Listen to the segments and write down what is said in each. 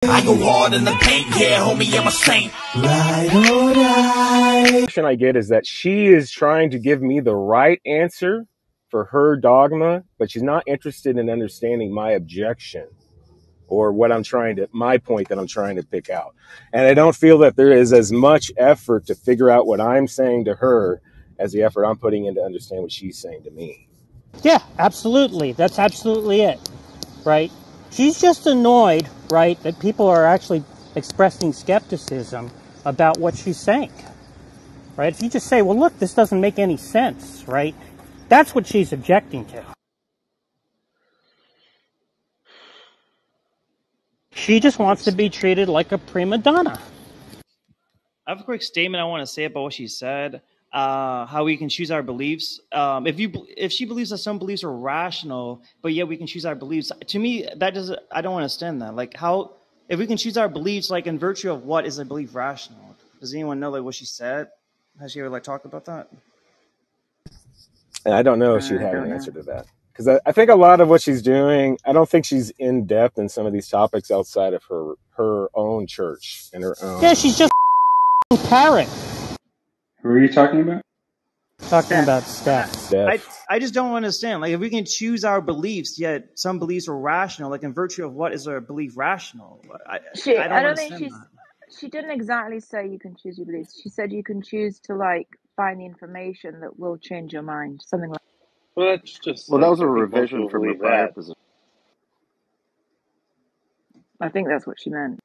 I go hard in the paint, yeah, homie, I'm a saint. Ride or die. The question I get is that she is trying to give me the right answer for her dogma, but she's not interested in understanding my objection or what my point that I'm trying to pick out. And I don't feel that there is as much effort to figure out what I'm saying to her as the effort I'm putting in to understand what she's saying to me. Yeah, absolutely. That's absolutely it, right? She's just annoyed, right, that people are actually expressing skepticism about what she's saying, right? If you just say, well, look, this doesn't make any sense, right? That's what she's objecting to. She just wants to be treated like a prima donna. I have a quick statement I want to say about what she said. How we can choose our beliefs. If she believes that some beliefs are rational, but yet we can choose our beliefs. To me, I don't understand that. Like, how, if we can choose our beliefs, like in virtue of what is a belief rational? Does anyone know like what she said? Has she ever like talked about that? And I don't know if she'd have an answer to that. Because I think a lot of what she's doing, I don't think she's in depth in some of these topics outside of her own church and her own. Yeah, she's just a parrot. Who are you talking about? Talking about Steph. I just don't understand. Like, if we can choose our beliefs, yet some beliefs are rational, like in virtue of what is our belief rational? I don't think she didn't exactly say you can choose your beliefs. She said you can choose to like find the information that will change your mind, something like. Well, that's just. Well, that was a revision from her prior position. I think that's what she meant.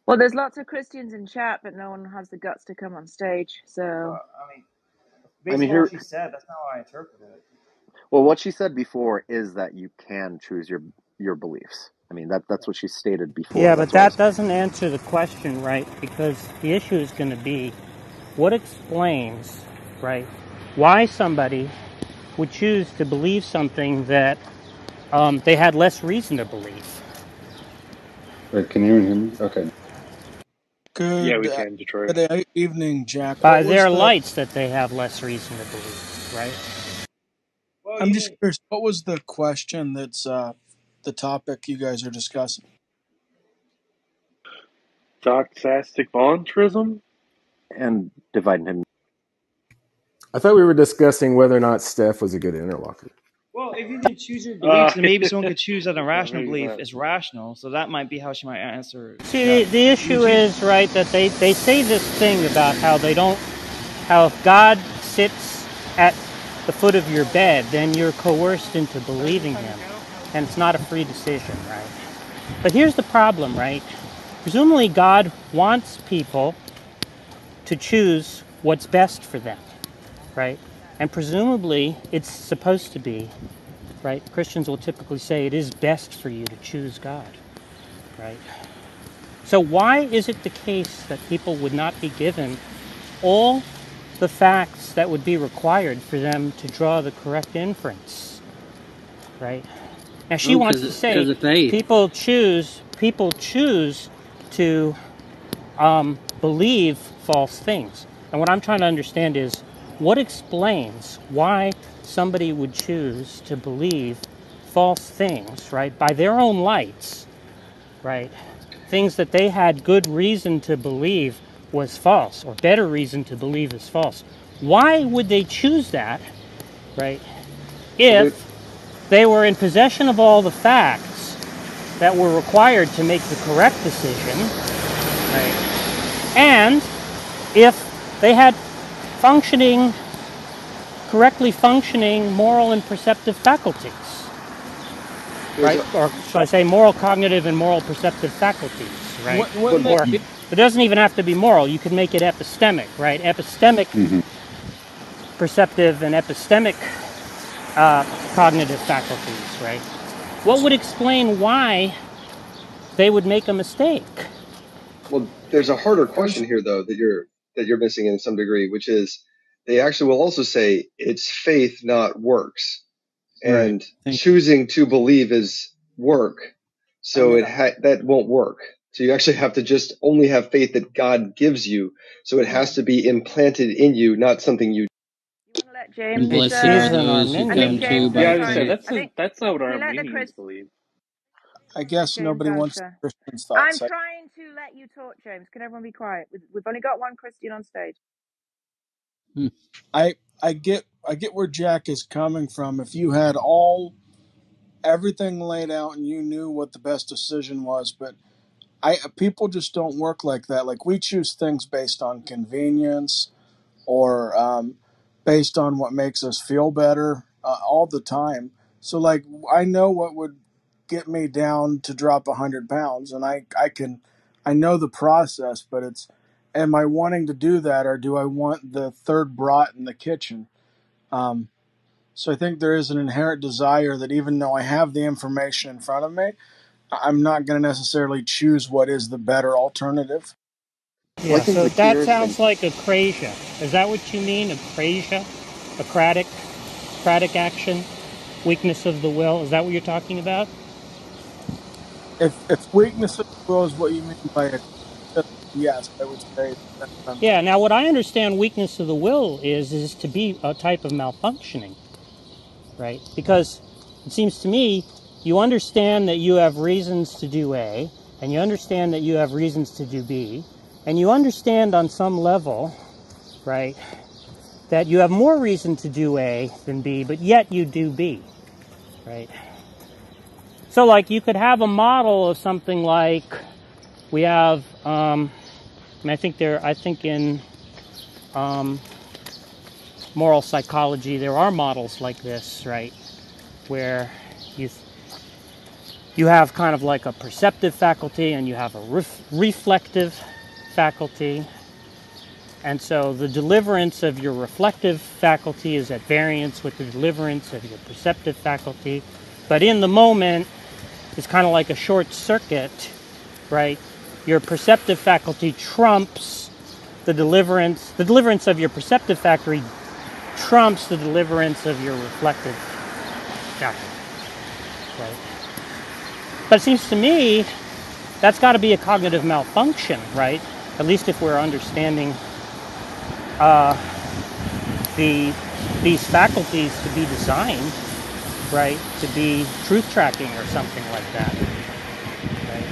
Well, there's lots of Christians in chat, but no one has the guts to come on stage. So, based on what she said, that's not how I interpret it. Well, what she said before is that you can choose your beliefs. I mean, that's what she stated before. Yeah, but that doesn't answer the question, right? Because the issue is going to be what explains, right, why somebody would choose to believe something that they had less reason to believe. Wait, can you hear me? Okay. Yeah, we can, Detroit. Good evening, Jack. By their lights that they have less reason to believe, right? Well, I'm just curious, what was the question that's the topic you guys are discussing? Doxastic voluntarism? And dividing him. I thought we were discussing whether or not Steph was a good interlocutor. Well, if you can choose your beliefs, then maybe someone could choose that a rational belief is rational. So that might be how she might answer. See, the issue is, right, that they say this thing about how if God sits at the foot of your bed, then you're coerced into believing him. And it's not a free decision, right? But here's the problem, right? Presumably God wants people to choose what's best for them, right? And presumably it's supposed to be, right? Christians will typically say it is best for you to choose God, right? So why is it the case that people would not be given all the facts that would be required for them to draw the correct inference, right? Now she wants to say people choose to believe false things. And what I'm trying to understand is what explains why somebody would choose to believe false things, right, by their own lights, right, things that they had good reason to believe was false, or better reason to believe is false. Why would they choose that, right, if they were in possession of all the facts that were required to make the correct decision, right, and if they had correctly functioning moral and perceptive faculties, right? Or should I say moral, cognitive, and moral perceptive faculties, right? It doesn't even have to be moral. You can make it epistemic, right? Epistemic perceptive and epistemic cognitive faculties, right? What would explain why they would make a mistake? Well, there's a harder question here, though, that you're missing in some degree, which is they actually will also say it's faith, not works, and choosing to believe is work. So that won't work. So you actually have to just only have faith that God gives you. So it has to be implanted in you, not something you. You want to let James? That's not what Armenians believe. I guess James nobody wants answer. Christian's I'm thoughts. trying to let you talk, James. Can everyone be quiet? We've only got one Christian on stage. I get where Jack is coming from. If you had everything laid out and you knew what the best decision was, but people just don't work like that. Like, we choose things based on convenience or based on what makes us feel better all the time. So, like, I know what would get me down to drop 100 pounds, and I know the process, but it's, am I wanting to do that, or do I want the third brat in the kitchen? So I think there is an inherent desire that, even though I have the information in front of me, I'm not going to necessarily choose what is the better alternative. Yeah, Well, I think so the key that here is sounds like acrasia. Is that what you mean, acrasia? Acratic action, weakness of the will? Is that what you're talking about? If weakness of the will is what you mean by a, yes, I would say that's what I'm Yeah, talking. now what I understand weakness of the will is to be a type of malfunctioning, right? Because it seems to me you understand that you have reasons to do A, and you understand that you have reasons to do B, and you understand on some level, right, that you have more reason to do A than B, but yet you do B, right? So, like, you could have a model of something like we have. I think in moral psychology there are models like this, right, where you have kind of like a perceptive faculty and you have a reflective faculty. And so the deliverance of your reflective faculty is at variance with the deliverance of your perceptive faculty. But in the moment, it's kind of like a short circuit, right? Your perceptive faculty trumps the deliverance. The deliverance of your perceptive faculty trumps the deliverance of your reflective faculty, right? But it seems to me that's got to be a cognitive malfunction, right? At least if we're understanding these faculties to be designed, right, to be truth tracking or something like that, right?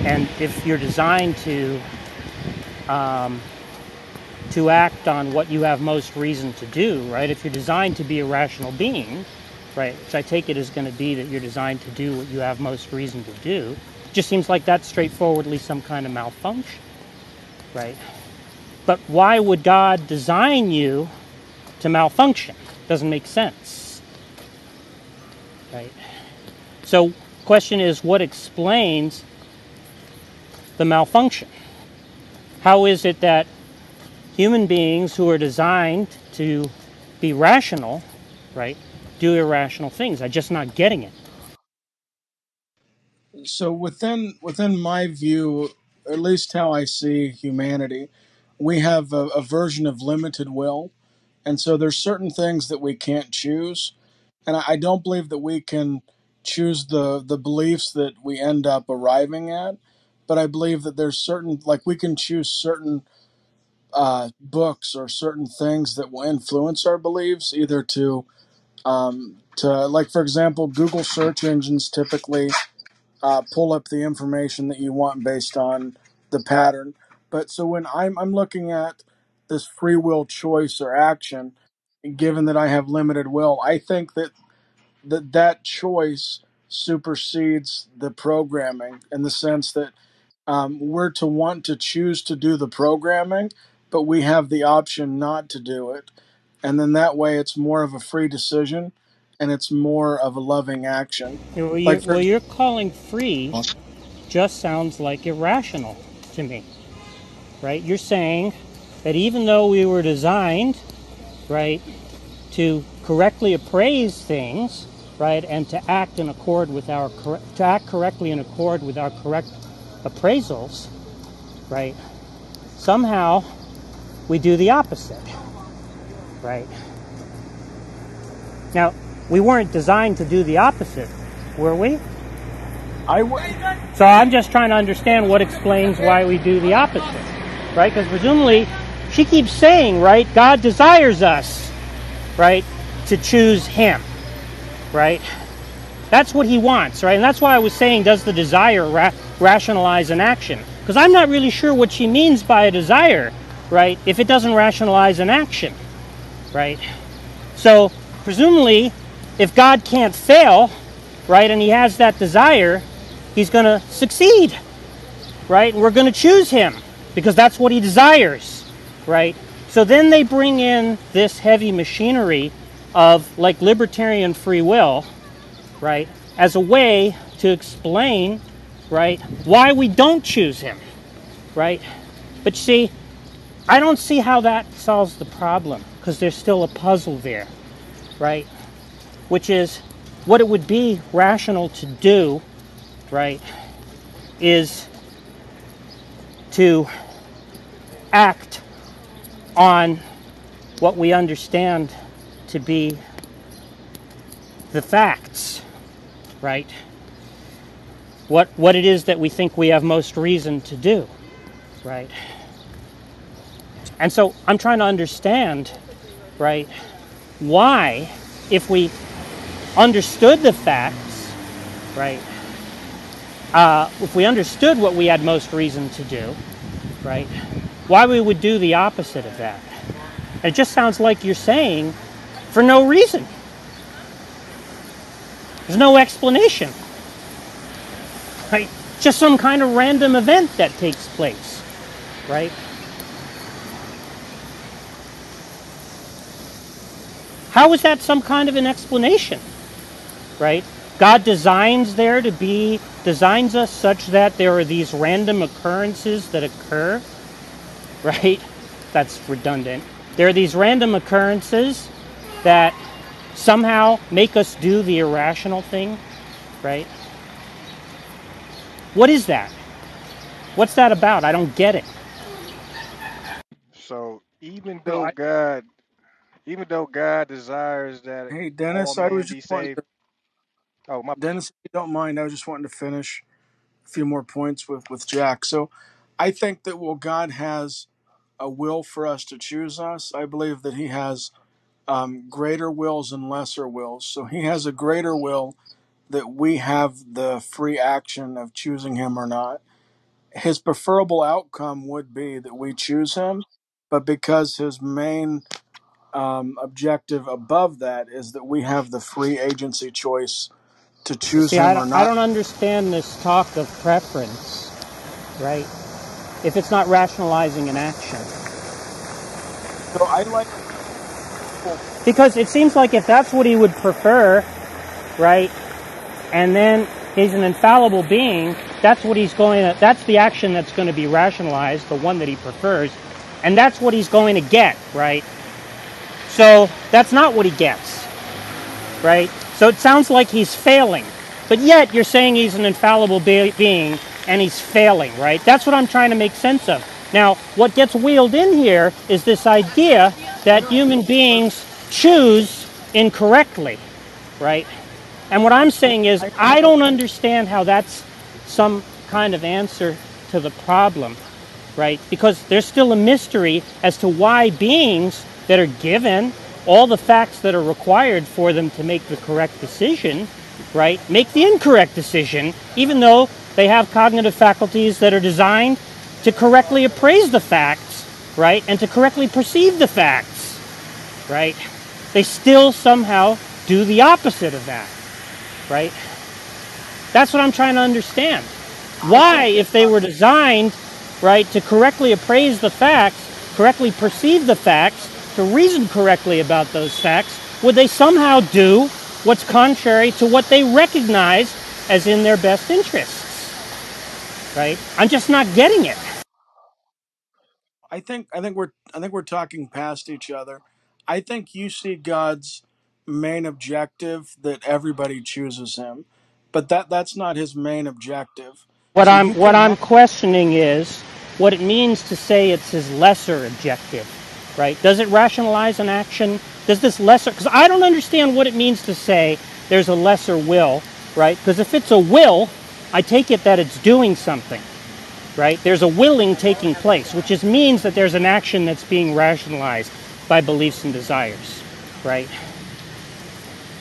And if you're designed to act on what you have most reason to do, right? If you're designed to be a rational being, right, which I take it is going to be that you're designed to do what you have most reason to do, it just seems like that's straightforwardly some kind of malfunction, right? But why would God design you to malfunction? Doesn't make sense, right? So the question is, what explains the malfunction? How is it that human beings who are designed to be rational, right, do irrational things? I'm just not getting it. So within my view, at least how I see humanity, we have a version of limited will, and so there's certain things that we can't choose, and I don't believe that we can choose the beliefs that we end up arriving at, but I believe that there's certain, like, we can choose certain books or certain things that will influence our beliefs, either to, like, for example, Google search engines typically pull up the information that you want based on the pattern. But so when I'm looking at this free will choice or action, given that I have limited will, I think that choice supersedes the programming, in the sense that we're to want to choose to do the programming, but we have the option not to do it. And then that way it's more of a free decision and it's more of a loving action. Like, for You're calling free just sounds like irrational to me, right? You're saying that even though we were designed, right, to correctly appraise things, right, and to act in accord with to act correctly in accord with our correct appraisals, right, somehow we do the opposite, right? Now, we weren't designed to do the opposite, were we? So I'm just trying to understand what explains why we do the opposite, right? Because presumably, she keeps saying, right, God desires us, right, to choose Him, right? That's what he wants, right? And that's why I was saying, does the desire rationalize an action? Because I'm not really sure what she means by a desire, right, if it doesn't rationalize an action, right? So, presumably, if God can't fail, right, and he has that desire, he's going to succeed, right? And we're going to choose him because that's what he desires, right? So then they bring in this heavy machinery of like libertarian free will, right, as a way to explain, right, why we don't choose him, right? But you see, I don't see how that solves the problem because there's still a puzzle there, right? Which is what it would be rational to do, right, is to act on what we understand to be the facts, right? What it is that we think we have most reason to do, right? And so I'm trying to understand, right, why, if we understood the facts, right, if we understood what we had most reason to do, right, why we would do the opposite of that. It just sounds like you're saying for no reason. There's no explanation, right? Just some kind of random event that takes place, right? How is that some kind of an explanation, right? God designs us such that there are these random occurrences that occur, right? That's redundant. There are these random occurrences that somehow make us do the irrational thing, right? What is that? What's that about? I don't get it. So So even though God desires that hey, all Dennis, I was men just be wanting saved. to, Oh, my. Dennis, if you don't mind, I was just wanting to finish a few more points with Jack. So I think that while God has a will for us to choose us, I believe that he has greater wills and lesser wills. So he has a greater will that we have the free action of choosing him or not. His preferable outcome would be that we choose him, but because his main objective above that is that we have the free agency choice to choose See, him or I not. don't understand this talk of preference, right? If it's not rationalizing an action. So I like people. Because it seems like if that's what he would prefer, right, and then he's an infallible being, that's the action that's going to be rationalized, the one that he prefers, and that's what he's going to get, right? So that's not what he gets, right? So it sounds like he's failing, but yet you're saying he's an infallible being and he's failing, right? That's what I'm trying to make sense of. Now, what gets wheeled in here is this idea that human beings choose incorrectly, right? And what I'm saying is, I don't understand how that's some kind of answer to the problem, right? Because there's still a mystery as to why beings that are given all the facts that are required for them to make the correct decision, right, make the incorrect decision, even though they have cognitive faculties that are designed to correctly appraise the facts, right, and to correctly perceive the facts, right? They still somehow do the opposite of that, right? That's what I'm trying to understand. Why, if they were designed, right, to correctly appraise the facts, correctly perceive the facts, to reason correctly about those facts, would they somehow do what's contrary to what they recognize as in their best interests, right? I'm just not getting it. I think we're talking past each other. I think you see God's main objective that everybody chooses him, but that's not his main objective. What So I'm you what can I'm have questioning is what it means to say it's his lesser objective, right? Does it rationalize an action? Does this lesser? Because I don't understand what it means to say there's a lesser will, right? Because if it's a will, I take it that it's doing something, right? There's a willing taking place, which just means that there's an action that's being rationalized by beliefs and desires, right?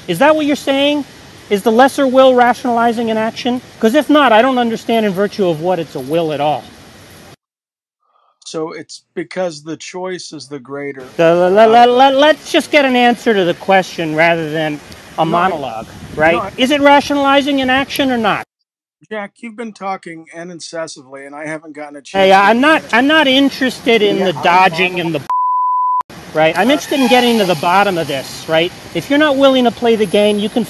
Is that what you're saying? Is the lesser will rationalizing an action? Because if not, I don't understand in virtue of what it's a will at all. So it's because the choice is the greater. Let's just get an answer to the question rather than a monologue, right? Is it rationalizing an action or not? Jack, you've been talking incessantly, and I haven't gotten a chance. Hey, I'm not interested in the dodging and the right. I'm interested in getting to the bottom of this, right? If you're not willing to play the game, you can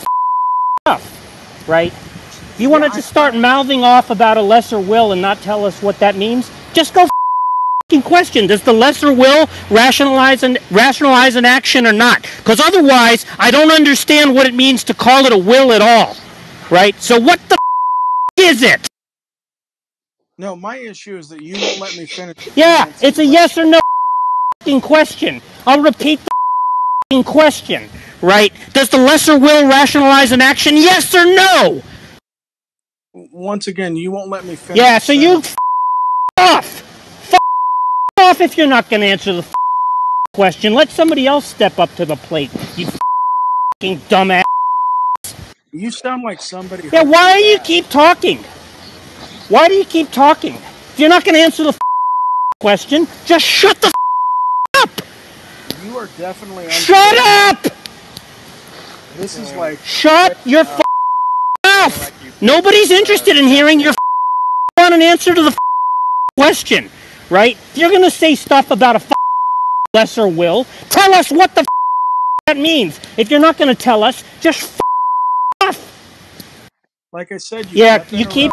off, right? If you want to just start mouthing off about a lesser will and not tell us what that means, just go question. Does the lesser will rationalize an action or not? Because otherwise, I don't understand what it means to call it a will at all, right? So what the is it? No, my issue is that you won't let me finish. Yeah, it's a yes or no question. I'll repeat the question, right? Does the lesser will rationalize an action? Yes or no? Once again, you won't let me finish. Yeah, so you off. Off if you're not going to answer the question. Let somebody else step up to the plate, you dumbass. You sound like somebody. Yeah, why do you keep talking? Why do you keep talking? If you're not going to answer the question, just shut the up. You are definitely. Shut up! This is like. Shut your mouth. Nobody's interested in hearing your want an answer to the question, right? If you're going to say stuff about a lesser will, tell us what the that means. If you're not going to tell us, just off. Like I said, you keep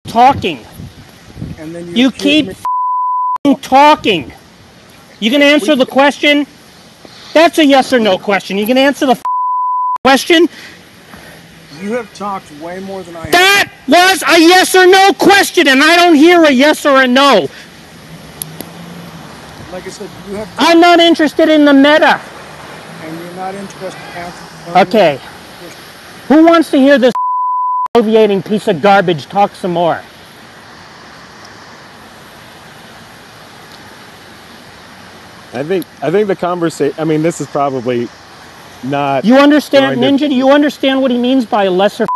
talking. And then you keep talking. You can answer the question. That's a yes or no question. You can answer the question. You have talked way more than I have. That was a yes or no question, and I don't hear a yes or a no. Like I said, you have. I'm not interested in the meta. And you're not interested in okay. Who wants to hear this bloviating piece of garbage talk some more? I think the conversation. I mean, this is probably not. You understand, Ninja? Do you understand what he means by a lesser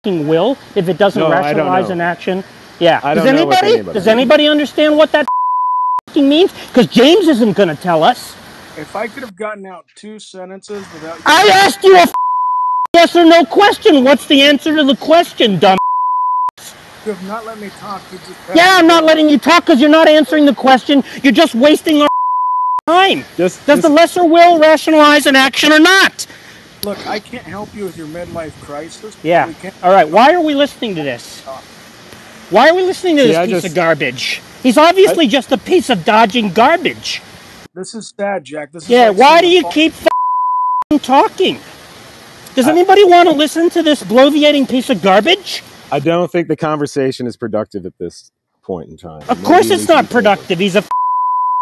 will if it doesn't rationalize an action? Yeah. Does anybody understand what that means? Because James isn't going to tell us. If I could have gotten out 2 sentences without. I asked you a yes or no question. What's the answer to the question, dumb? You have not let me talk. Yeah, I'm not letting you talk because you're not answering the question. You're just wasting our time. Does the lesser will rationalize an action or not? Look, I can't help you with your midlife crisis. Yeah. All right. Why are we listening to this? Why are we listening to this piece of garbage? He's obviously just a piece of dodging garbage. This is sad, Jack. This is why do you keep talking? Does anybody want to listen to this bloviating piece of garbage? I don't think the conversation is productive at this point in time. Of course it's not productive. He's a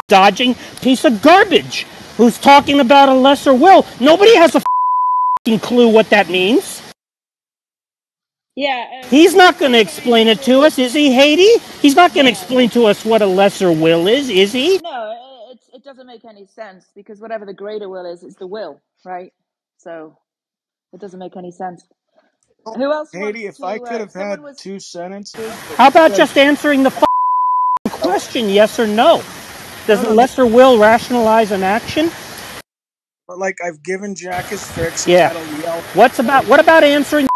dodging piece of garbage who's talking about a lesser will. Nobody has a clue what that means. Yeah. He's not going to explain it to us, is he, Haiti? He's not going to explain to us what a lesser will is he? No, it doesn't make any sense because whatever the greater will is the will, right? So it doesn't make any sense. Who else? Haiti, if I could have had 2 sentences. How about just answering the question, yes or no? Does the lesser will rationalize an action? But like I've given Jack his fix. Yeah. What about answering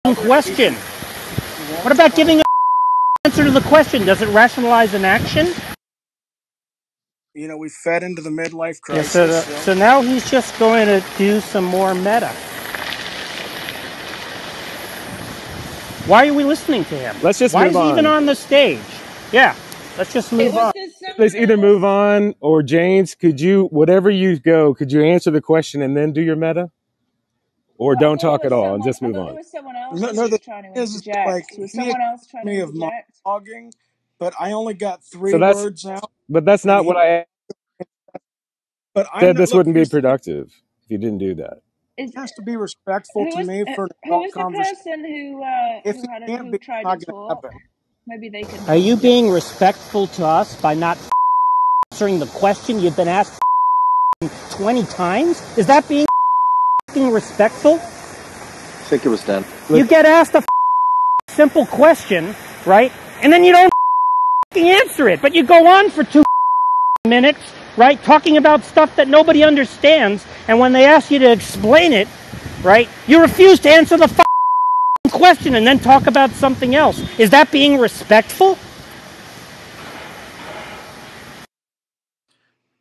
the question? What about giving an answer to the question? Does it rationalize an action? You know, we fed into the midlife crisis. Yeah, so now he's just going to do some more meta. Why are we listening to him? Let's just move on. Why is he even on the stage? Yeah, let's just move on. Let's either move on or James, could you, whatever you go, could you answer the question and then do your meta? Or don't talk at all and just move on. There was someone else trying to interject. Like, was someone else trying to interject. But I only got 3 words out. But that's not what I said. This wouldn't be productive if you didn't do that. It has to be respectful to me for an adult conversation. Who was the person who tried to talk? Maybe they can. Are you being respectful to us by not answering the question you've been asked 20 times? Is that being respectful? think it was Dan. You get asked a simple question, right? And then you don't answer it, but you go on for 2 minutes, right? Talking about stuff that nobody understands, and when they ask you to explain it, right, you refuse to answer the question and then talk about something else. Is that being respectful?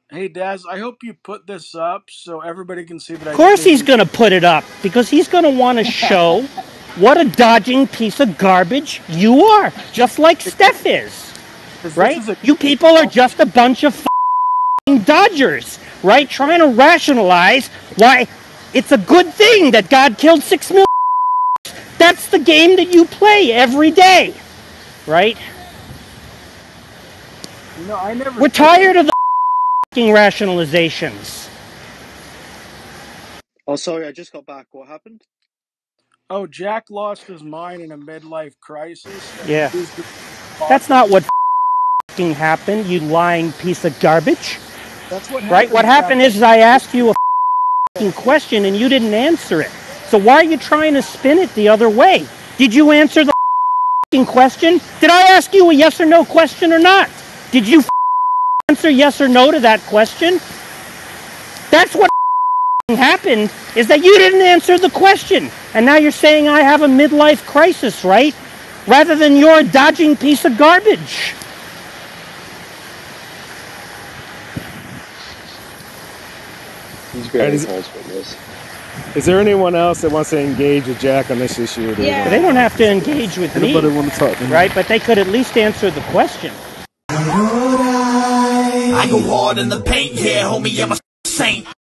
Hey, Daz, I hope you put this up so everybody can see that. Of course he's going to put it up, because he's going to want to show what a dodging piece of garbage you are, just like Steph is, right? You people are just a bunch of dodgers, right? Trying to rationalize why it's a good thing that God killed 6 million. That's the game that you play every day, right? No, I never. We're tired of the rationalizations. Oh, sorry, I just got back. What happened? Oh, Jack lost his mind in a midlife crisis. Yeah. That's not what happened, you lying piece of garbage. That's what happened. Right? What happened is I asked you a question and you didn't answer it. So why are you trying to spin it the other way? Did you answer the question? Did I ask you a yes or no question or not? Did you answer yes or no to that question? That's what happened, is that you didn't answer the question. And now you're saying I have a midlife crisis, right? Rather than you're a dodging piece of garbage. He's being a false witness. Is there anyone else that wants to engage with Jack on this issue? Yeah. They don't have to engage with me, want to talk to me? right? But they could at least answer the question. I go hard in the paint, yeah, homie, I'm a saint.